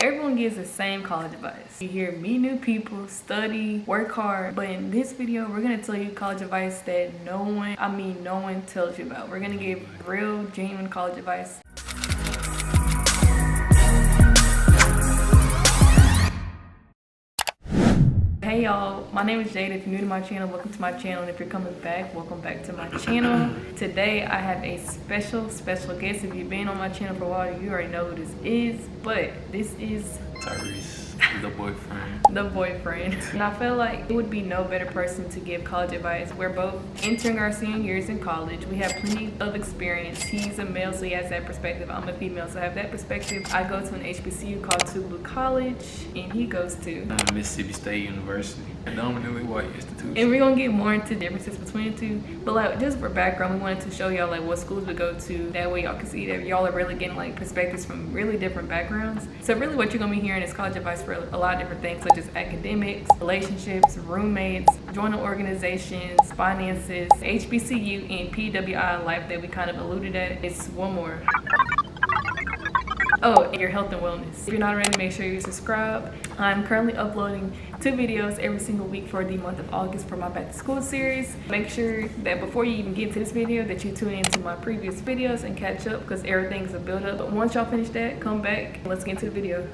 Everyone gives the same college advice. You hear meet new people, study, work hard. But in this video, we're gonna tell you college advice that no one tells you about. We're gonna give real, genuine college advice. Hey y'all, my name is Jada. If you're new to my channel, welcome to my channel. And if you're coming back, welcome back to my channel. Today I have a special guest. If you've been on my channel for a while, you already know who this is. But this is Tyrese, the boyfriend. The boyfriend. And I feel like it would be no better person to give college advice. We're both entering our senior years in college. We have plenty of experience. He's a male, so he has that perspective. I'm a female, so I have that perspective. I go to an HBCU called Tougaloo College, and he goes to Mississippi State University, a dominantly white institution. And we're gonna get more into the differences between the two. But like, just for background, we wanted to show y'all like what schools we go to. That way y'all can see that y'all are really getting like perspectives from really different backgrounds. So really what you're gonna be hearing is college advice for a lot of different things, such as academics, relationships, roommates, joining organizations, finances, HBCU, and PWI life that we kind of alluded at. It's one more. Oh, and your health and wellness. If you're not already, make sure you subscribe. I'm currently uploading 2 videos every single week for the month of August for my back to school series. Make sure that before you even get to this video that you tune into my previous videos and catch up, because everything's a build up. But once y'all finish that, come back and let's get into the video.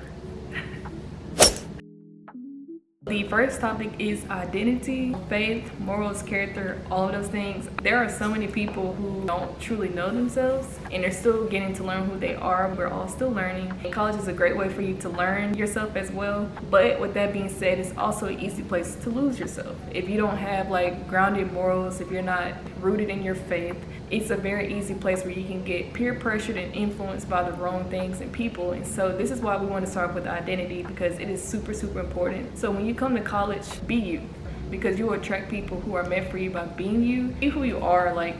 The first topic is identity, faith, morals, character, all of those things. There are so many people who don't truly know themselves and they're still getting to learn who they are. We're all still learning. And college is a great way for you to learn yourself as well. But with that being said, it's also an easy place to lose yourself. If you don't have like grounded morals, if you're not rooted in your faith, it's a very easy place where you can get peer pressured and influenced by the wrong things and people. And so this is why we want to start with identity, because it is super important. So when you come to college, be you, because you will attract people who are meant for you by being you. Be who you are. Like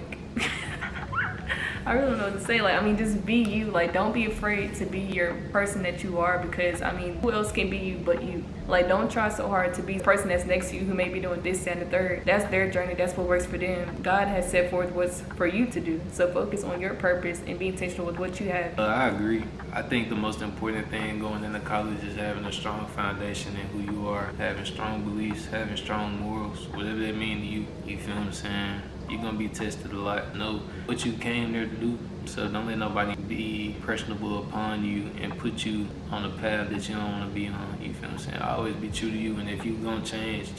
I really don't know what to say. Like, I mean, just be you. Like, don't be afraid to be your person that you are, because I mean, who else can be you but you? Like, don't try so hard to be the person that's next to you who may be doing this, that, and the third. That's their journey. That's what works for them. God has set forth what's for you to do. So focus on your purpose and be intentional with what you have. I agree. I think the most important thing going into college is having a strong foundation in who you are, having strong beliefs, having strong morals, whatever that means to you. You feel what I'm saying? You're gonna be tested a lot. Know what you came there to do. So don't let nobody be impressionable upon you and put you on a path that you don't want to be on. You feel what I'm saying? Always be true to you, and if you're gonna change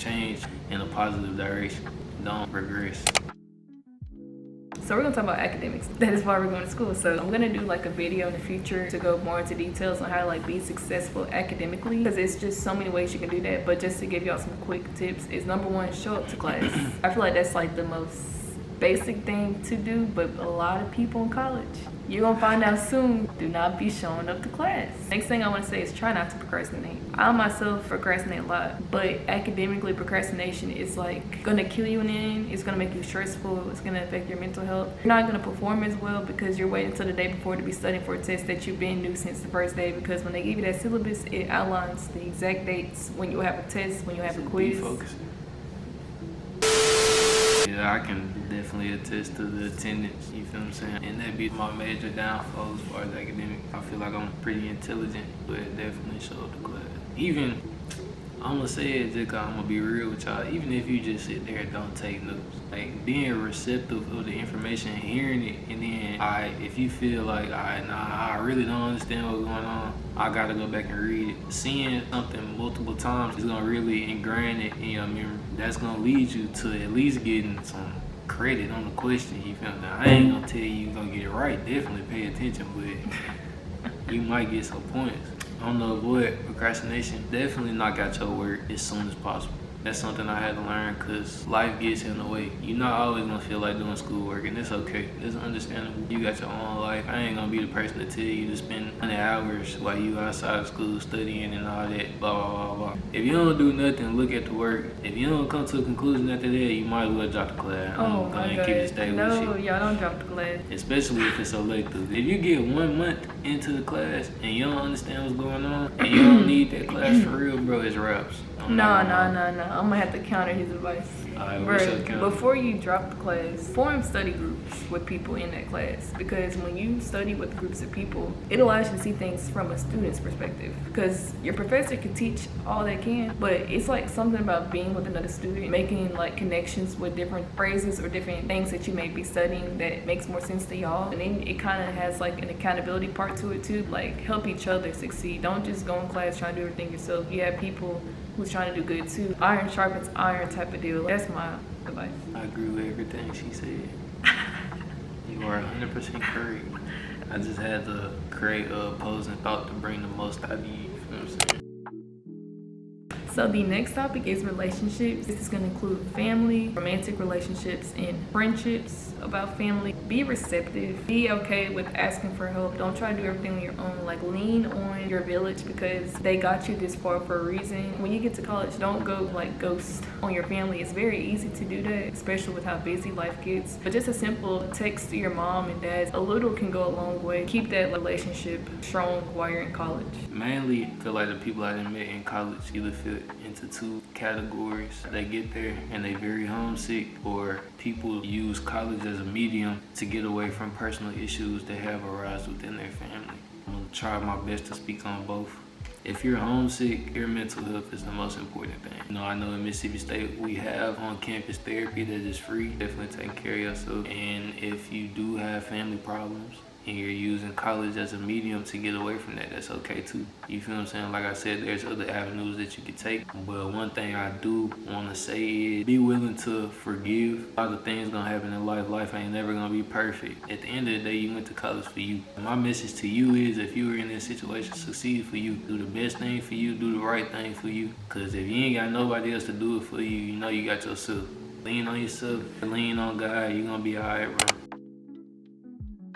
in a positive direction. Don't regress. So we're gonna talk about academics. That is why we're going to school. So I'm gonna do like a video in the future to go more into details on how to like be successful academically, because it's just so many ways you can do that. But just to give y'all some quick tips is, number one, show up to class. I feel like that's like the most basic thing to do, but a lot of people in college, you're gonna find out soon, do not be showing up to class. Next thing I want to say is try not to procrastinate. I myself procrastinate a lot, but academically procrastination is like gonna kill you in the end. It's gonna make you stressful. It's gonna affect your mental health. You're not gonna perform as well because you're waiting until the day before to be studying for a test that you've been new since the first day, because when they give you that syllabus, it outlines the exact dates when you have a test, when you have a quiz. Yeah, I can definitely attest to the attendance, you feel what I'm saying? And that be my major downfall as far as academic. I feel like I'm pretty intelligent, but it definitely showed the class. Even, I'm gonna say it just cause I'm gonna be real with y'all, even if you just sit there and don't take notes, like being receptive of the information, hearing it, and then, if you feel like, I really don't understand what's going on, I gotta go back and read it. Seeing something multiple times is gonna really ingrain it in your memory. That's gonna lead you to at least getting some credit on the question, you feel me? I ain't gonna tell you you're gonna get it right, definitely pay attention, but you might get some points. On the avoid procrastination, definitely knock out your work as soon as possible. That's something I had to learn, because life gets in the way. You're not always gonna feel like doing schoolwork, and it's okay. It's understandable. You got your own life. I ain't gonna be the person to tell you to spend 100 hours while you outside of school studying and all that, blah, blah, blah, blah. If you don't do nothing, look at the work. If you don't come to a conclusion after that, you might as well drop the class. Oh my God. Keep it stable. No, y'all don't drop the class. Especially if it's elective. If you get 1 month into the class and you don't understand what's going on, and you don't need that class for real, bro, it's raps. No. I'm gonna have to counter his advice. Alright, what's your count? Before you drop the class, form study groups with people in that class, because when you study with groups of people, it allows you to see things from a student's perspective. Because your professor can teach all they can, but it's like something about being with another student, making like connections with different phrases or different things that you may be studying that makes more sense to y'all. And then it kind of has like an accountability part to it too, like help each other succeed. Don't just go in class trying to do everything yourself. You have people who's trying to do good too. Iron sharpens iron type of deal. That's my advice. I agree with everything she said. You are 100% correct. I just had to create a opposing thought to bring the most out of you. You know what I'm saying? So the next topic is relationships. This is going to include family, romantic relationships, and friendships. About family, be receptive. Be okay with asking for help. Don't try to do everything on your own. Like, lean on your village because they got you this far for a reason. When you get to college, don't go like ghost on your family. It's very easy to do that, especially with how busy life gets. But just a simple text to your mom and dad, a little can go a long way. Keep that relationship strong while you're in college. Mainly, I feel like the people I done met in college either fit into two categories. They get there and they very homesick, or people use college as a medium to get away from personal issues that have arisen within their family. I'm gonna try my best to speak on both. If you're homesick, your mental health is the most important thing. You know, I know in Mississippi State we have on-campus therapy that is free. Definitely take care of yourself. And if you do have family problems and you're using college as a medium to get away from that, that's okay too. You feel what I'm saying? Like I said, there's other avenues that you can take. But one thing I do want to say is be willing to forgive. A lot of things gonna happen in life. Life ain't never gonna be perfect. At the end of the day, you went to college for you. My message to you is, if you were in this situation, succeed for you. Do the best thing for you. Do the right thing for you. Because if you ain't got nobody else to do it for you, you know you got yourself. Lean on yourself. Lean on God. You're gonna be alright, bro.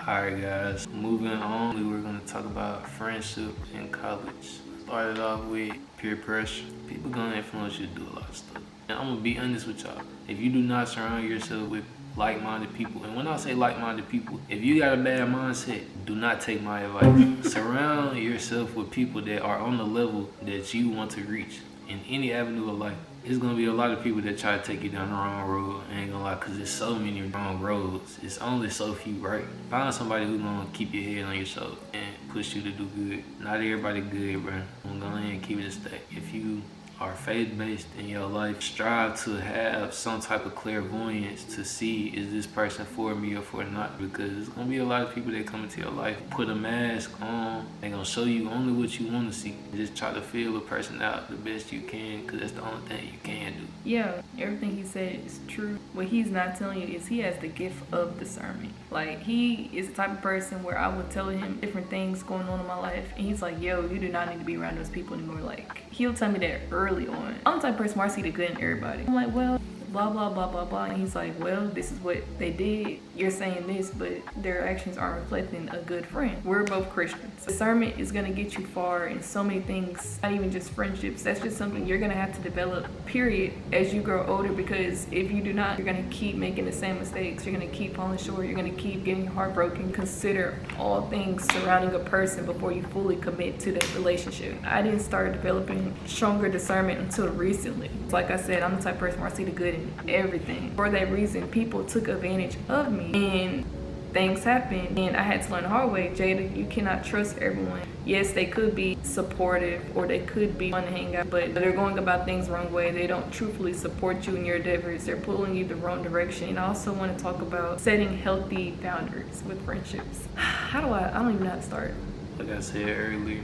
Alright guys, moving on, we were going to talk about friendship in college. Started off with peer pressure. People going to influence you to do a lot of stuff. And I'm going to be honest with y'all. If you do not surround yourself with like-minded people, and when I say like-minded people, if you got a bad mindset, do not take my advice. Surround yourself with people that are on the level that you want to reach in any avenue of life. It's gonna be a lot of people that try to take you down the wrong road. I ain't gonna lie, cause there's so many wrong roads. It's only so few right. Find somebody who's gonna keep your head on your shoulder and push you to do good. Not everybody good, bro. I'm gonna go ahead and keep it a stack. If you are faith-based in your life, strive to have some type of clairvoyance to see, is this person for me or for not? Because there's gonna be a lot of people that come into your life, put a mask on, they're gonna show you only what you want to see. Just try to feel a person out the best you can, because that's the only thing you can do. Yeah, everything he said is true. What he's not telling you is he has the gift of discernment. Like, he is the type of person where I would tell him different things going on in my life, and he's like, yo, you do not need to be around those people anymore. Like, he'll tell me that early on. I'm the type of person where I see the good in everybody. I'm like, well, blah, blah, blah, blah, blah. And he's like, well, this is what they did. You're saying this, but their actions aren't reflecting a good friend. We're both Christians. Discernment is going to get you far in so many things, not even just friendships. That's just something you're going to have to develop, period, as you grow older, because if you do not, you're going to keep making the same mistakes. You're going to keep falling short. You're going to keep getting your heart broken. Consider all things surrounding a person before you fully commit to that relationship. I didn't start developing stronger discernment until recently. Like I said, I'm the type of person where I see the good in everything. For that reason, people took advantage of me and things happened, and I had to learn the hard way. Jada, you cannot trust everyone. Yes, they could be supportive or they could be fun to hang out, but they're going about things the wrong way. They don't truthfully support you in your endeavors. They're pulling you the wrong direction. And I also want to talk about setting healthy boundaries with friendships. I don't even know how to start. Like I said earlier,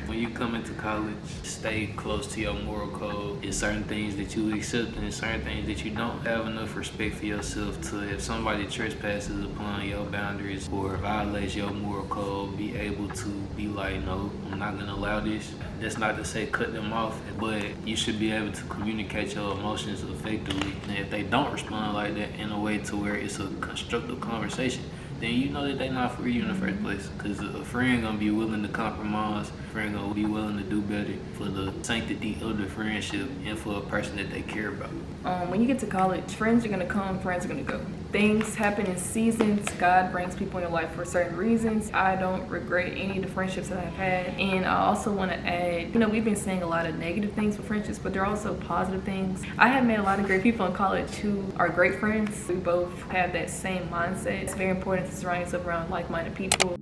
when you come into college, stay close to your moral code. There's certain things that you accept and there's certain things that you don't. Have enough respect for yourself to, if somebody trespasses upon your boundaries or violates your moral code, be able to be like, no, I'm not gonna allow this. That's not to say cut them off, but you should be able to communicate your emotions effectively. And if they don't respond like that in a way to where it's a constructive conversation, then you know that they're not for you in the first place. Because a friend gonna be willing to compromise friend gonna be willing to do better for the sanctity of the friendship and for a person that they care about. When you get to college, friends are gonna come, friends are gonna go. Things happen in seasons. God brings people in your life for certain reasons. I don't regret any of the friendships that I've had. And I also want to add, we've been saying a lot of negative things with friendships, but there are also positive things. I have met a lot of great people in college who are great friends. We both have that same mindset. It's very important to surround yourself around like-minded people.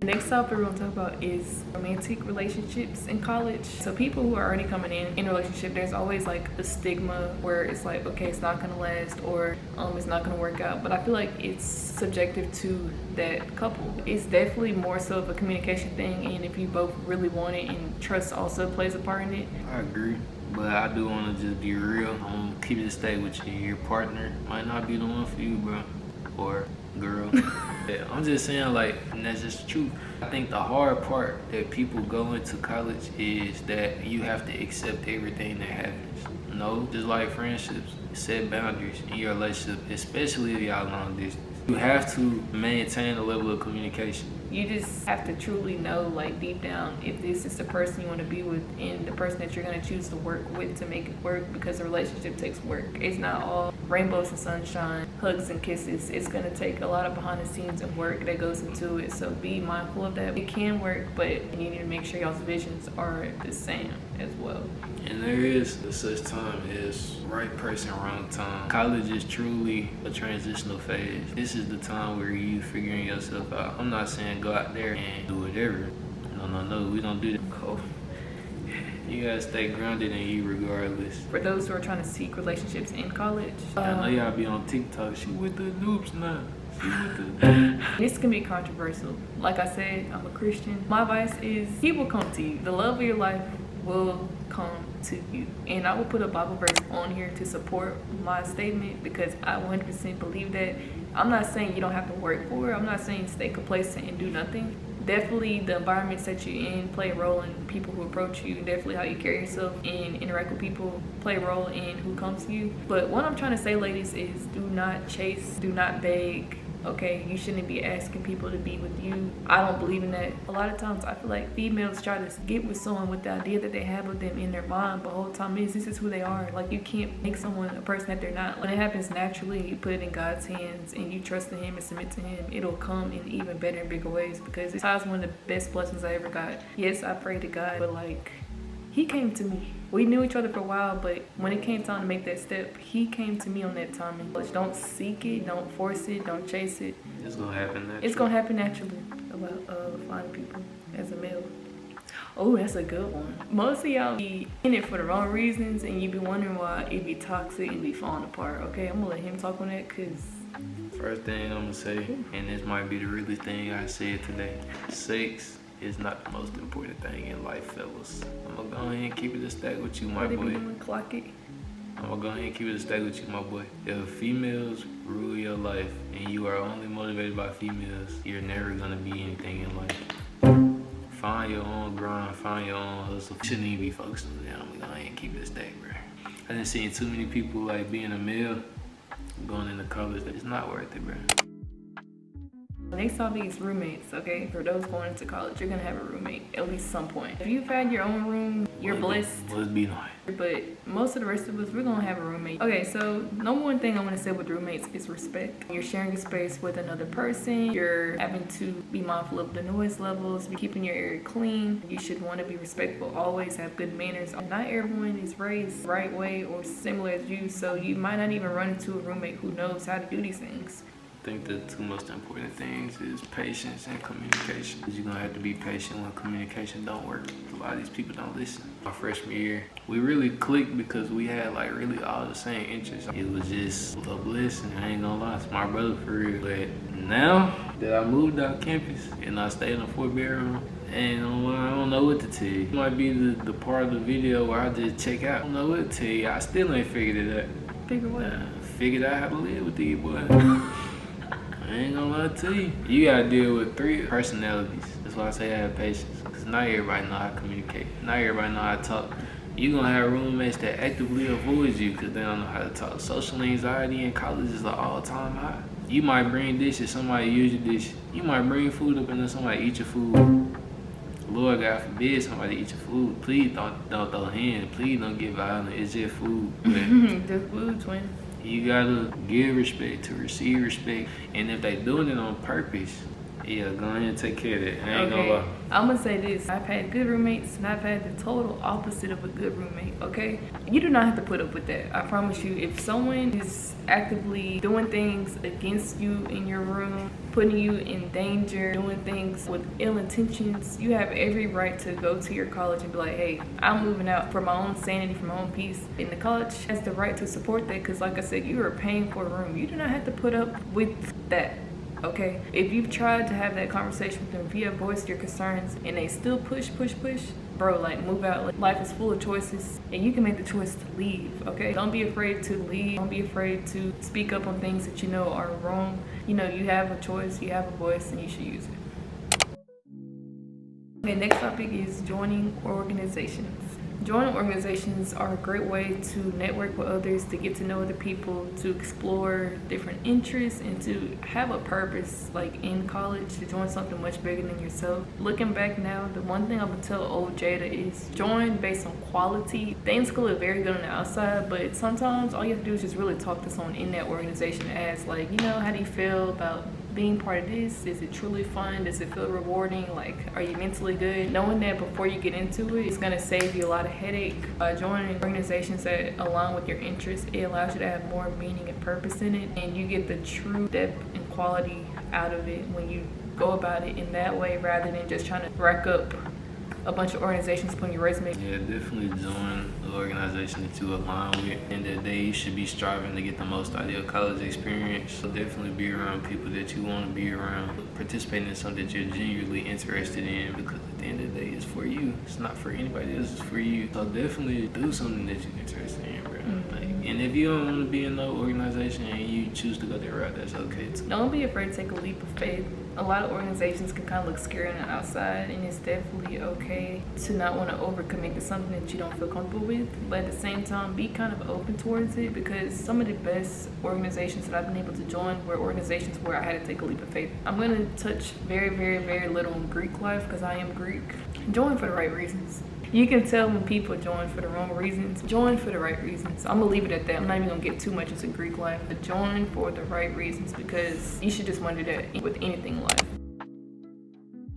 The next topic we're going to talk about is romantic relationships in college. So people who are already coming in a relationship, there's always like a stigma where it's like, okay, it's not going to last, or it's not going to work out. But I feel like it's subjective to that couple. It's definitely more so of a communication thing, and if you both really want it, and trust also plays a part in it. I agree. But I do want to just be real. Keep it a stay with you. Your partner might not be the one for you, bro. Or girl. Yeah, I'm just saying, like, and that's just true. I think the hard part that people go into college is that you have to accept everything that happens. No, just like friendships, set boundaries in your relationship, especially if y'all long distance. You have to maintain a level of communication. You just have to truly know, like, deep down, if this is the person you want to be with and the person that you're going to choose to work with to make it work, because a relationship takes work. It's not all rainbows and sunshine, hugs and kisses. It's going to take a lot of behind the scenes and work that goes into it. So be mindful of that. It can work, but you need to make sure y'all's visions are the same as well. And there is such time as right person, wrong time. College is truly a transitional phase. This is the time where you figuring yourself out. I'm not saying go out there and do whatever. No, we don't do that. Cool. You gotta stay grounded in you regardless. For those who are trying to seek relationships in college, I know y'all be on TikTok. She with the noobs now. She with the... This can be controversial. Like I said, I'm a Christian. My advice is he will come to you. The love of your life will come to you. And I will put a Bible verse on here to support my statement, because I 100% believe that. I'm not saying you don't have to work for it. I'm not saying stay complacent and do nothing. Definitely the environments that you're in play a role in people who approach you. Definitely how you carry yourself and interact with people play a role in who comes to you. But what I'm trying to say, ladies, is do not chase, do not beg. Okay, you shouldn't be asking people to be with you. I don't believe in that. A lot of times I feel like females try to get with someone with the idea that they have of them in their mind, but the whole time this is who they are. Like, you can't make someone a person that they're not. When it happens naturally, you put it in God's hands and you trust in him and submit to him, it'll come in even better and bigger ways, because it's one of the best blessings I ever got. Yes, I prayed to God, but like, he came to me. We knew each other for a while, but when it came time to make that step, he came to me on that timing. Don't seek it, don't force it, don't chase it. It's gonna happen naturally. It's gonna happen naturally. About finding people as a male. Oh, that's a good one. Most of y'all be in it for the wrong reasons, and you be wondering why it be toxic and be falling apart. Okay, I'm gonna let him talk on that, cause first thing I'm gonna say, and this might be the realest thing I said today, sex is not the most important thing in life, fellas. I'm gonna go ahead and keep it a stack with you, my boy. Clock it. I'm gonna go ahead and keep it a stack with you, my boy. If females rule your life and you are only motivated by females, you're never gonna be anything in life. Find your own grind, find your own hustle. You shouldn't even be focused on that. I'm gonna go ahead and keep it a stack, bro. I done seen too many people like being a male, going into college. It's not worth it, bro. The next topic is roommates, okay? For those going into college, you're gonna have a roommate at least some point. If you've had your own room, you're blessed. Let's be nice. But most of the rest of us, we're gonna have a roommate. Okay, so number one thing I wanna say with roommates is respect. You're sharing a space with another person. You're having to be mindful of the noise levels, keeping your area clean. You should wanna be respectful, always have good manners. Not everyone is raised the right way or similar as you, so you might not even run into a roommate who knows how to do these things. I think the two most important things is patience and communication. You're gonna have to be patient when communication don't work. A lot of these people don't listen. My freshman year, we really clicked because we had like really all the same interests. It was just a blessing, I ain't gonna lie, it's my brother for real. But now that I moved out campus and I stayed in a 4-bedroom, and I don't know what to tell you. It might be the part of the video where I just check out. I don't know what to tell you. I still ain't figured it out. Figure what? Figured out how to live with these boys. I ain't gonna lie to you. You gotta deal with 3 personalities. That's why I say I have patience. Cause not everybody know how to communicate. Not everybody know how to talk. You gonna have roommates that actively avoid you because they don't know how to talk. Social anxiety in college is an all-time high. You might bring dishes, somebody use your dishes. You might bring food up and then somebody eat your food. Lord God forbid somebody eat your food, please don't throw hands. Please don't get violent. It's just food. But Just food, twin. you gotta give respect to receive respect. And if they doing it on purpose, yeah, go ahead and take care of that. I ain't gonna lie. I'm gonna say this. I've had good roommates and I've had the total opposite of a good roommate, okay? You do not have to put up with that. I promise you. If someone is actively doing things against you in your room, putting you in danger, doing things with ill intentions, you have every right to go to your college and be like, hey, I'm moving out for my own sanity, for my own peace. And the college has the right to support that because, like I said, you are paying for a room. You do not have to put up with that. Okay, if you've tried to have that conversation with them, if you have voiced your concerns and they still push, bro, like move out. Like, life is full of choices and you can make the choice to leave, okay? Don't be afraid to leave. Don't be afraid to speak up on things that you know are wrong. You know, you have a choice, you have a voice, and you should use it. Okay, next topic is joining organizations. Joining organizations are a great way to network with others, to get to know other people, to explore different interests, and to have a purpose. Like in college, to join something much bigger than yourself. Looking back now, the one thing I would tell old Jada is join based on quality. They in school are very good on the outside, but sometimes all you have to do is just really talk to someone in that organization and ask, like, you know, how do you feel about being part of this? Is it truly fun? Does it feel rewarding? Like, are you mentally good? Knowing that before you get into it, it's gonna save you a lot of headache. By joining organizations that align with your interests, it allows you to have more meaning and purpose in it, and you get the true depth and quality out of it when you go about it in that way, rather than just trying to rack up a bunch of organizations putting your resume. Yeah, definitely join the organization that you align with. And that they you should be striving to get the most out of your college experience. So definitely be around people that you want to be around. Participate in something that you're genuinely interested in, because at the end of the day, it's for you. It's not for anybody else, it's for you. So definitely do something that you're interested in, bro. And if you don't want to be in no organization and you choose to go that route, that's okay too. Don't be afraid to take a leap of faith. A lot of organizations can kind of look scary on the outside, and it's definitely okay to not want to overcommit to something that you don't feel comfortable with. But at the same time, be kind of open towards it, because some of the best organizations that I've been able to join were organizations where I had to take a leap of faith. I'm going to touch very, very, very little on Greek life because I am Greek. Join for the right reasons. You can tell when people join for the wrong reasons. Join for the right reasons. I'm gonna leave it at that. I'm not even gonna get too much into Greek life, but join for the right reasons, because you should just want to do that with anything in life.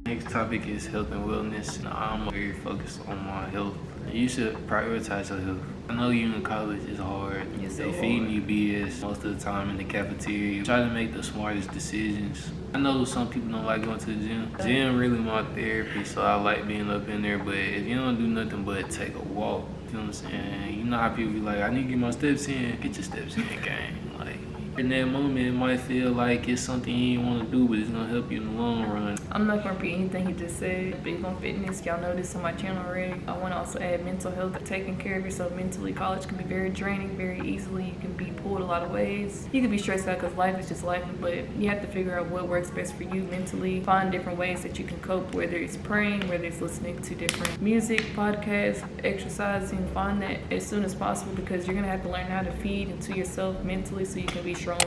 Next topic is health and wellness. I'm very focused on my health. You should prioritize your health. I know you in college is hard. It's They so feeding you BS most of the time in the cafeteria. Try to make the smartest decisions. I know some people don't like going to the gym. Gym really my therapy, so I like being up in there. But if you don't do nothing but take a walk, you know what I'm saying? You know how people be like, I need to get my steps in. Get your steps in, gang. Like, in that moment, it might feel like it's something you ain't want to do, but it's gonna help you in the long run. I'm not gonna repeat anything he just said. Big on fitness, y'all know this on my channel already. I want to also add mental health. Taking care of yourself mentally. College can be very draining, very easily. You can be pulled a lot of ways. You can be stressed out because life is just life, but you have to figure out what works best for you mentally. Find different ways that you can cope, whether it's praying, whether it's listening to different music, podcasts, exercising. Find that as soon as possible, because you're gonna have to learn how to feed into yourself mentally so you can be strong.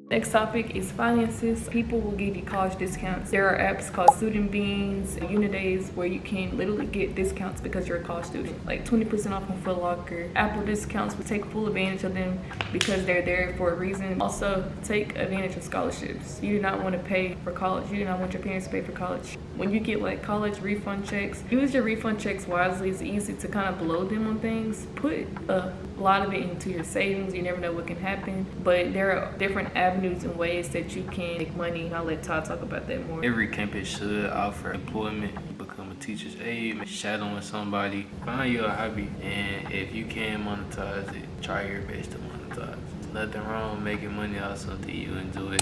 Next topic is finances. People will give you college discounts. There are apps called Student Beans, Unidays, where you can literally get discounts because you're a college student. Like 20% off on Foot Locker. Apple discounts, will take full advantage of them because they're there for a reason. Also, take advantage of scholarships. You do not want to pay for college. You do not want your parents to pay for college. When you get like college refund checks, use your refund checks wisely. It's easy to kind of blow them on things. Put a lot of it into your savings. You never know what can happen. But there are different avenues and ways that you can make money. And I'll let Todd talk about that more. Every campus should offer employment. Become a teacher's aide, shadowing somebody. Find your hobby, and if you can monetize it, try your best to monetize it. Nothing wrong with making money out of something you enjoy.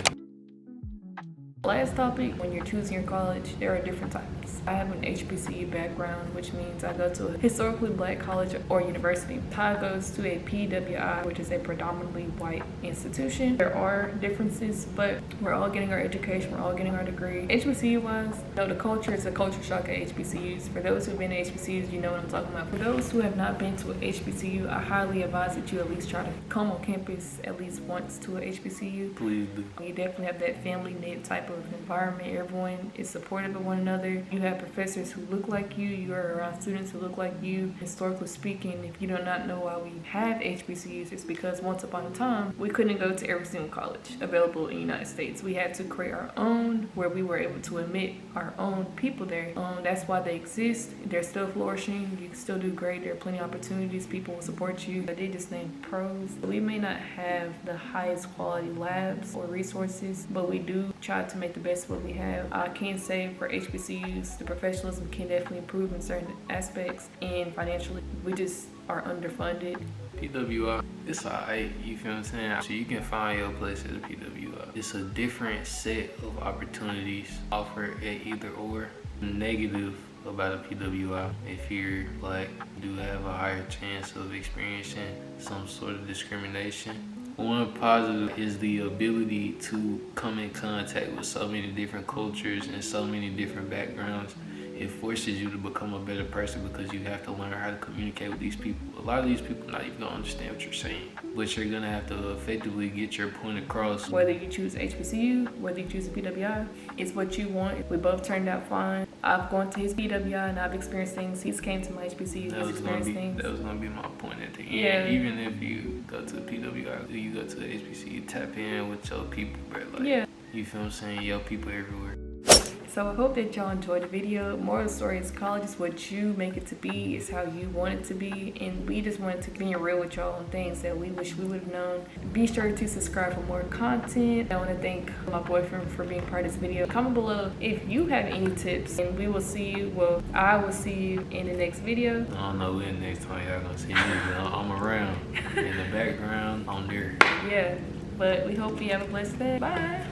Last topic, when you're choosing your college, there are different types. I have an HBCU background, which means I go to a historically black college or university. Ty goes to a PWI, which is a predominantly white institution. There are differences, but we're all getting our education, we're all getting our degree. HBCU-wise, the culture is a culture shock at HBCUs. For those who've been to HBCUs, you know what I'm talking about. For those who have not been to a HBCU, I highly advise that you at least try to come on campus at least once to a HBCU. Please do. You definitely have that family knit type of environment. Everyone is supportive of one another. You have professors who look like you. You are around students who look like you. Historically speaking, if you do not know why we have HBCUs, it's because once upon a time, we couldn't go to every single college available in the United States. We had to create our own, where we were able to admit our own people there. That's why they exist. They're still flourishing. You can still do great. There are plenty of opportunities. People will support you. They just named pros. We may not have the highest quality labs or resources, but we do try to make the best of what we have. I can say for HBCUs, the professionalism can definitely improve in certain aspects, and financially, we just are underfunded. PWI, it's alright, you feel what I'm saying? So you can find your place at a PWI. It's a different set of opportunities offered at either or. Negative about a PWI, if you're Black, you do have a higher chance of experiencing some sort of discrimination. One positive is the ability to come in contact with so many different cultures and so many different backgrounds. It forces you to become a better person because you have to learn how to communicate with these people. A lot of these people not even gonna understand what you're saying, but you're gonna have to effectively get your point across. Whether you choose HBCU, whether you choose a PWI, it's what you want. We both turned out fine. I've gone to his PWI and I've experienced things. He's came to my HBCU, he's experienced things. That was gonna be my point at the end. Yeah. Even if you go to the PWI, you go to the HBCU, tap in with your people, bro. Like, yeah. You feel what I'm saying? Your people everywhere. So I hope that y'all enjoyed the video. Moral of the story is college is what you make it to be. It's how you want it to be. And we just wanted to be real with y'all on things that we wish we would have known. Be sure to subscribe for more content. I want to thank my boyfriend for being part of this video. Comment below if you have any tips. And we will see you, well, I will see you in the next video. I don't know when next time y'all gonna see me, but I'm around. In the background, I'm there. Yeah, but we hope you have a blessed day. Bye.